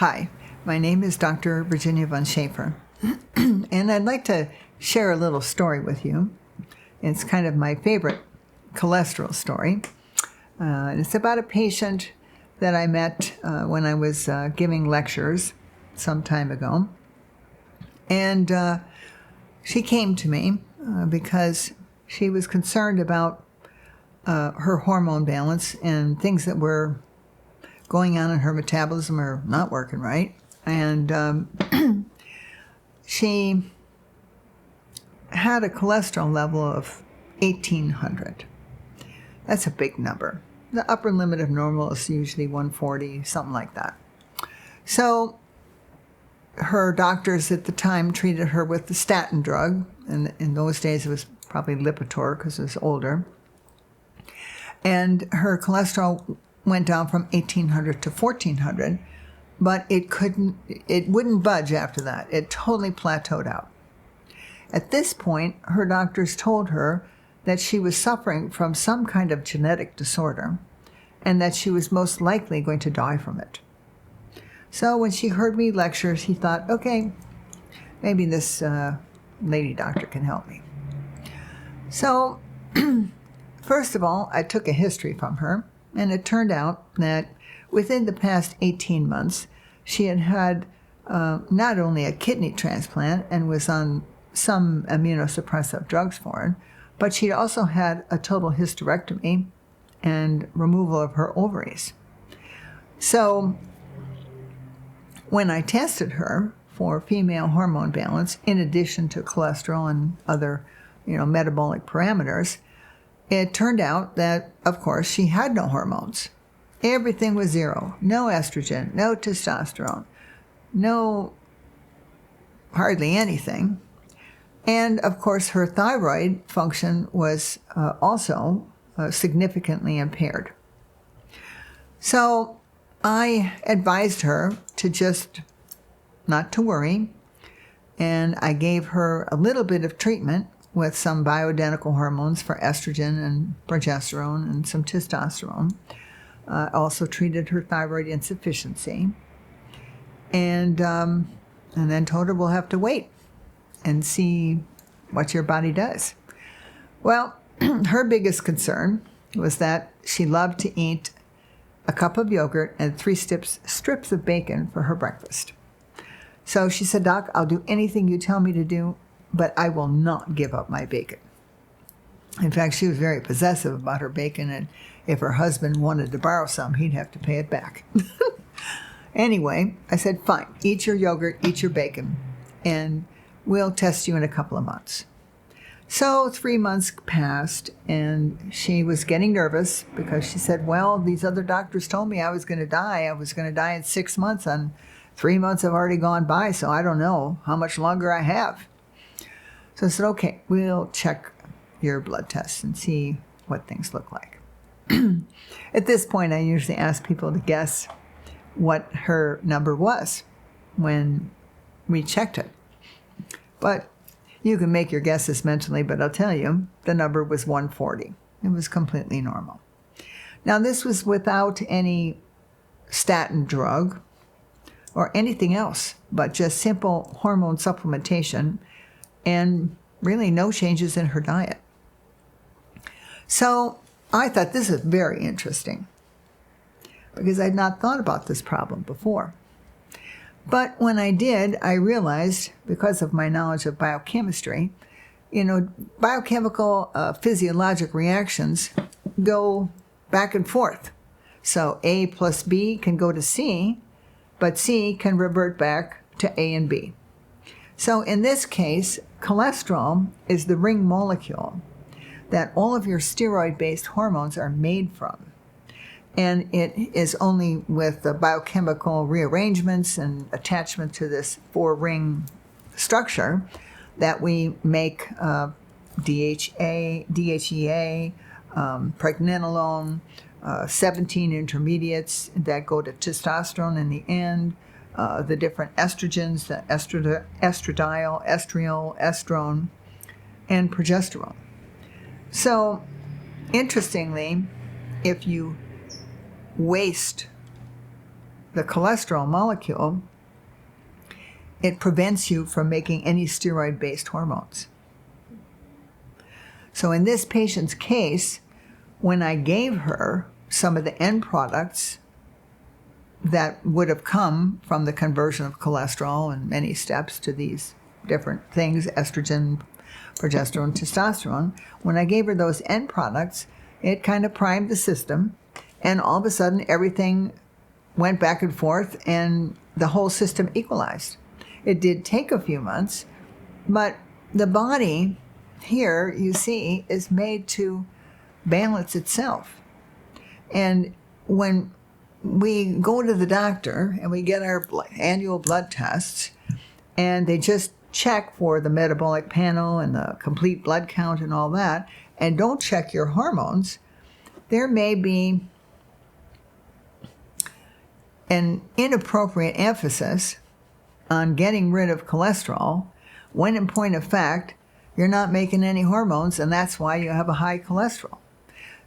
Hi, my name is Dr. Virginia von Schaefer, and I'd like to share a little story with you. It's kind of my favorite cholesterol story. It's about a patient that I met when I was giving lectures some time ago. And she came to me because she was concerned about her hormone balance and things that were going on in her metabolism are not working right. And she had a cholesterol level of 1,800. That's a big number. The upper limit of normal is usually 140, something like that. So her doctors at the time treated her with the statin drug, and in those days it was probably Lipitor because it was older. And her cholesterol went down from 1,800 to 1,400, but it wouldn't budge after that. It totally plateaued out. At this point, her doctors told her that she was suffering from some kind of genetic disorder and that she was most likely going to die from it. So when she heard me lecture, she thought, okay, maybe this lady doctor can help me. So first of all, I took a history from her, and it turned out that within the past 18 months, she had had not only a kidney transplant and was on some immunosuppressive drugs for it, but she'd also had a total hysterectomy and removal of her ovaries. So when I tested her for female hormone balance, in addition to cholesterol and other, metabolic parameters, it turned out that, of course, she had no hormones. Everything was zero. No estrogen, no testosterone, no hardly anything. And, of course, her thyroid function was also significantly impaired. So I advised her to just not to worry, and I gave her a little bit of treatment with some bioidentical hormones for estrogen and progesterone and some testosterone. Also treated her thyroid insufficiency, and then told her we'll have to wait and see what your body does. Well, her biggest concern was that she loved to eat a cup of yogurt and 3 strips of bacon for her breakfast. So she said, Doc, I'll do anything you tell me to do, but I will not give up my bacon. In fact, she was very possessive about her bacon, and if her husband wanted to borrow some, he'd have to pay it back. Anyway, I said, fine, eat your yogurt, eat your bacon, and we'll test you in a couple of months. So 3 months passed, and she was getting nervous because she said, well, these other doctors told me I was going to die. I was going to die in 6 months, and 3 months have already gone by, so I don't know how much longer I have. So I said, okay, we'll check your blood tests and see what things look like. At this point, I usually ask people to guess what her number was when we checked it. But you can make your guesses mentally, but I'll tell you, the number was 140. It was completely normal. Now, this was without any statin drug or anything else, but just simple hormone supplementation and really no changes in her diet. So I thought this is very interesting because I'd not thought about this problem before. But when I did, I realized, because of my knowledge of biochemistry, biochemical physiologic reactions go back and forth. So A plus B can go to C, but C can revert back to A and B. So in this case, cholesterol is the ring molecule that all of your steroid-based hormones are made from. And it is only with the biochemical rearrangements and attachment to this 4-ring structure that we make DHEA, pregnenolone, 17 intermediates that go to testosterone in the end, the different estrogens, the estradiol, estriol, estrone, and progesterone. So, interestingly, if you waste the cholesterol molecule, it prevents you from making any steroid-based hormones. So in this patient's case, when I gave her some of the end products that would have come from the conversion of cholesterol and many steps to these different things, estrogen, progesterone, testosterone, when I gave her those end products, it kind of primed the system, and all of a sudden everything went back and forth and the whole system equalized. It did take a few months, but the body here, you see, is made to balance itself. And when we go to the doctor and we get our annual blood tests, and they just check for the metabolic panel and the complete blood count and all that, and don't check your hormones, there may be an inappropriate emphasis on getting rid of cholesterol, when in point of fact, you're not making any hormones, and that's why you have a high cholesterol.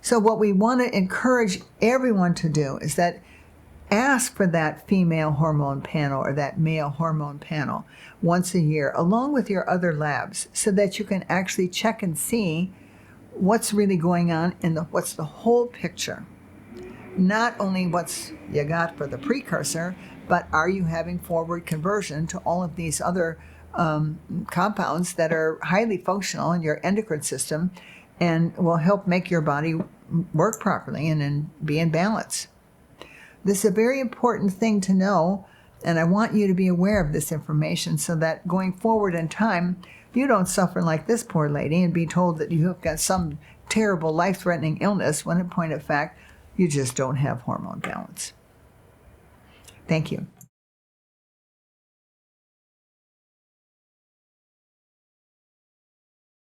So what we want to encourage everyone to do is that ask for that female hormone panel or that male hormone panel once a year, along with your other labs, so that you can actually check and see what's really going on and what's the whole picture. Not only what's you got for the precursor, but are you having forward conversion to all of these other compounds that are highly functional in your endocrine system and will help make your body work properly and be in balance. This is a very important thing to know, and I want you to be aware of this information so that going forward in time, you don't suffer like this poor lady and be told that you have got some terrible life-threatening illness when in point of fact, you just don't have hormone balance. Thank you.